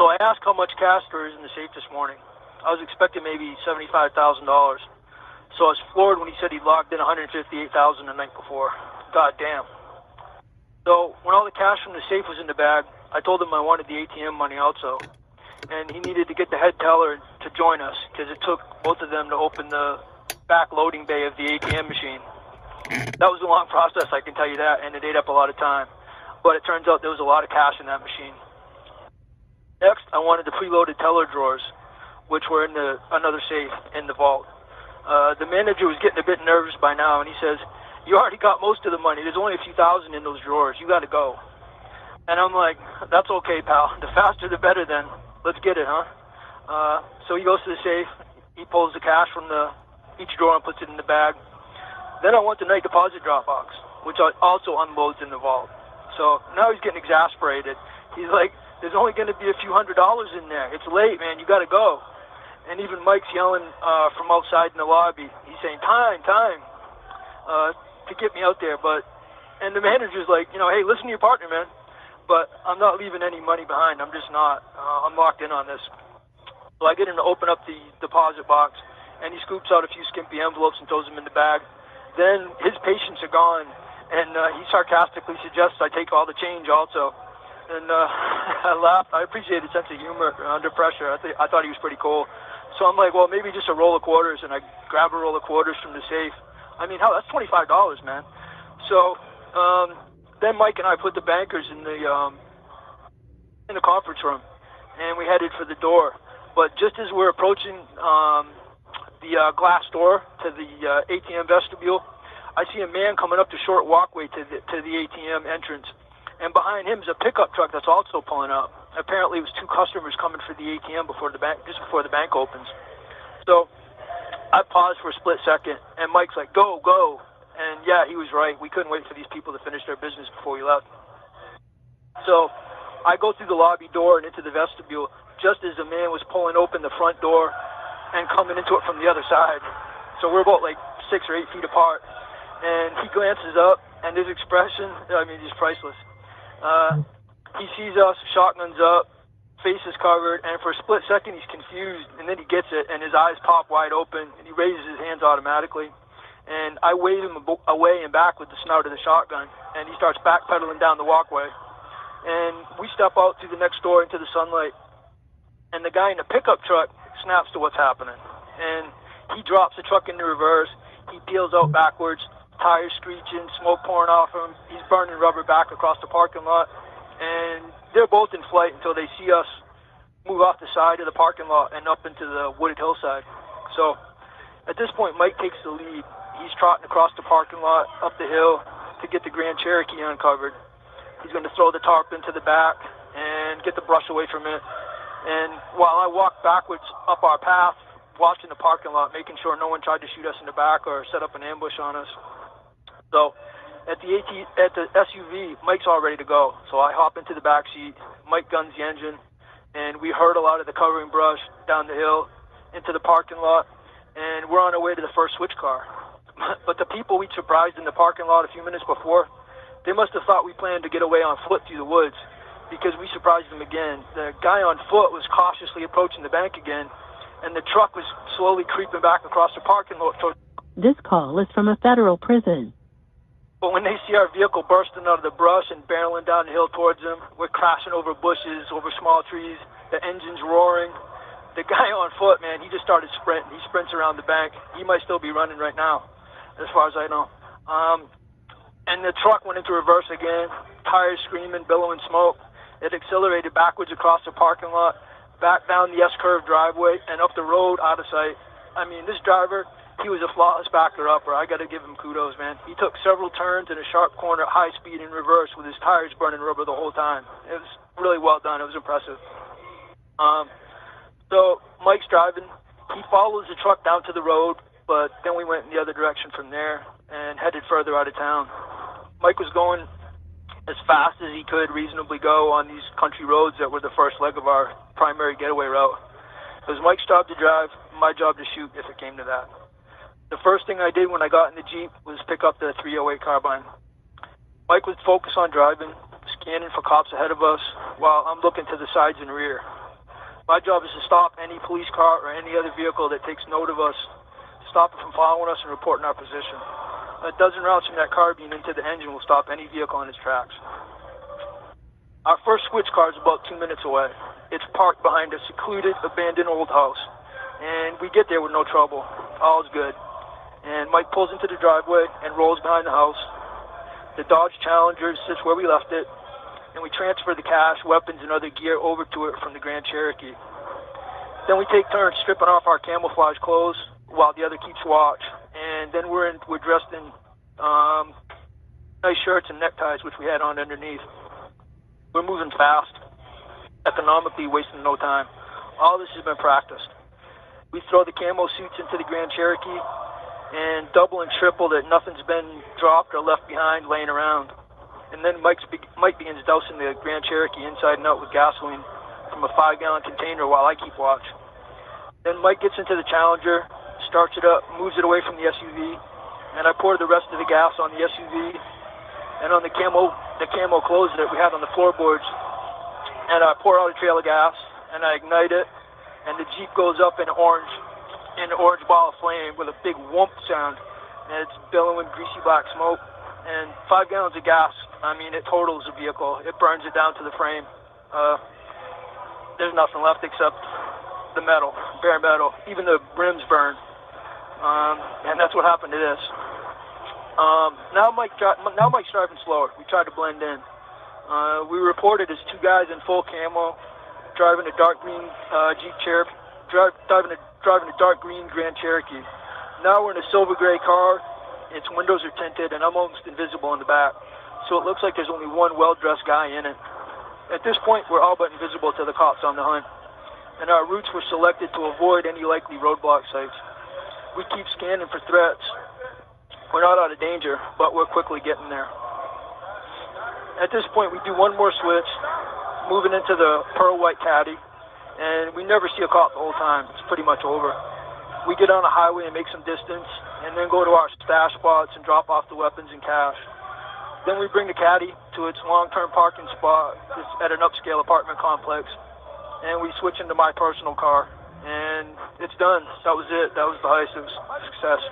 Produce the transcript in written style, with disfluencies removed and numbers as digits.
So I asked how much cash there is in the safe this morning. I was expecting maybe $75,000. So I was floored when he said he logged in $158,000 the night before. God damn. So when all the cash from the safe was in the bag, I told him I wanted the ATM money also. And he needed to get the head teller to join us because it took both of them to open the back loading bay of the ATM machine. That was a long process, I can tell you that, and it ate up a lot of time. But it turns out there was a lot of cash in that machine. Next, I wanted the preloaded teller drawers, which were in another safe in the vault. The manager was getting a bit nervous by now, and he says, "You already got most of the money. There's only a few thousand in those drawers. You got to go." And I'm like, "That's okay, pal. The faster the better then. Let's get it, huh?" So he goes to the safe. He pulls the cash from each drawer and puts it in the bag. Then I want the night deposit drop box, which also unloads in the vault. So now he's getting exasperated. He's like, "There's only going to be a few $100s in there. It's late, man. You got to go." And even Mike's yelling from outside in the lobby. He's saying, time, to get me out there. And the manager's like, "Hey, listen to your partner, man. But I'm not leaving any money behind. I'm just not. I'm locked in on this." So I get him to open up the deposit box, and he scoops out a few skimpy envelopes and throws them in the bag. Then his patience are gone, and he sarcastically suggests I take all the change also. And I laughed. I appreciate his sense of humor under pressure. I thought he was pretty cool. So I'm like, well, maybe just a roll of quarters, and I grab a roll of quarters from the safe. I mean, hell, that's $25, man. So then Mike and I put the bankers in the conference room, and we headed for the door. But just as we're approaching the glass door to the ATM vestibule, I see a man coming up the short walkway to the ATM entrance. And behind him is a pickup truck that's also pulling up. Apparently, it was two customers coming for the ATM just before the bank opens. So I paused for a split second, and Mike's like, "Go, go." And yeah, he was right. We couldn't wait for these people to finish their business before we left. So I go through the lobby door and into the vestibule just as the man was pulling open the front door and coming into it from the other side. So we're about like 6 or 8 feet apart. And he glances up, and his expression, he's priceless. He sees us, shotguns up, face is covered, and for a split second he's confused, and then he gets it, and his eyes pop wide open, and he raises his hands automatically. And I wave him away and back with the snout of the shotgun, and he starts backpedaling down the walkway. And we step out through the next door into the sunlight, and the guy in the pickup truck snaps to what's happening. And he drops the truck into reverse, he peels out backwards, tires screeching, smoke pouring off him. He's burning rubber back across the parking lot. And they're both in flight until they see us move off the side of the parking lot and up into the wooded hillside. So at this point, Mike takes the lead. He's trotting across the parking lot, up the hill, to get the Grand Cherokee uncovered. He's going to throw the tarp into the back and get the brush away from it. And while I walk backwards up our path, watching the parking lot, making sure no one tried to shoot us in the back or set up an ambush on us. So at the SUV, Mike's all ready to go. So I hop into the back seat. Mike guns the engine, and we herd a lot of the covering brush down the hill into the parking lot, and we're on our way to the first switch car. But the people we surprised in the parking lot a few minutes before, they must have thought we planned to get away on foot through the woods, because we surprised them again. The guy on foot was cautiously approaching the bank again, and the truck was slowly creeping back across the parking lot. This call is from a federal prison. But when they see our vehicle bursting out of the brush and barreling down the hill towards them, we're crashing over bushes, over small trees, the engine's roaring. The guy on foot, man, he just started sprinting. He sprints around the bank. He might still be running right now, as far as I know. And the truck went into reverse again, tires screaming, billowing smoke. It accelerated backwards across the parking lot, back down the S-curve driveway, and up the road out of sight. I mean, this driver, he was a flawless backer-upper. I got to give him kudos, man. He took several turns in a sharp corner at high speed in reverse with his tires burning rubber the whole time. It was really well done. It was impressive. So Mike's driving. He follows the truck down to the road, but then we went in the other direction from there and headed further out of town. Mike was going as fast as he could reasonably go on these country roads that were the first leg of our primary getaway route. It was Mike's job to drive, my job to shoot if it came to that. The first thing I did when I got in the Jeep was pick up the .308 carbine. Mike was focused on driving, scanning for cops ahead of us, while I'm looking to the sides and rear. My job is to stop any police car or any other vehicle that takes note of us, stop it from following us and reporting our position. A dozen rounds from that carbine into the engine will stop any vehicle in its tracks. Our first switch car is about 2 minutes away. It's parked behind a secluded, abandoned old house. And we get there with no trouble. All's good. And Mike pulls into the driveway and rolls behind the house. The Dodge Challenger sits where we left it, and we transfer the cash, weapons, and other gear over to it from the Grand Cherokee. Then we take turns stripping off our camouflage clothes while the other keeps watch. And then we're dressed in nice shirts and neckties, which we had on underneath. We're moving fast, economically, wasting no time. All this has been practiced. We throw the camo suits into the Grand Cherokee and double and triple that nothing's been dropped or left behind laying around. And then Mike begins dousing the Grand Cherokee inside and out with gasoline from a 5-gallon container while I keep watch. Then Mike gets into the Challenger, starts it up, moves it away from the SUV, and I pour the rest of the gas on the SUV and on the camo clothes that we had on the floorboards. And I pour out a trail of gas, and I ignite it, and the Jeep goes up in an orange ball of flame with a big whoomp sound, and it's billowing greasy black smoke. And 5 gallons of gas, I mean, it totals the vehicle. It burns it down to the frame. There's nothing left except the metal, bare metal. Even the rims burn. And that's what happened to this. Now Mike's driving slower. We tried to blend in. We reported as 2 guys in full camo, driving a dark green Jeep Cherokee, driving a dark green Grand Cherokee. Now we're in a silver gray car. Its windows are tinted, and I'm almost invisible in the back. So it looks like there's only one well-dressed guy in it. At this point, we're all but invisible to the cops on the hunt. And our routes were selected to avoid any likely roadblock sites. We keep scanning for threats. We're not out of danger, but we're quickly getting there. At this point, we do one more switch, moving into the pearl white caddy, and we never see a cop the whole time. It's pretty much over. We get on a highway and make some distance, and then go to our stash spots and drop off the weapons and cash. Then we bring the caddy to its long-term parking spot. It's at an upscale apartment complex, and we switch into my personal car, and it's done. That was it. That was the heist. It was a success.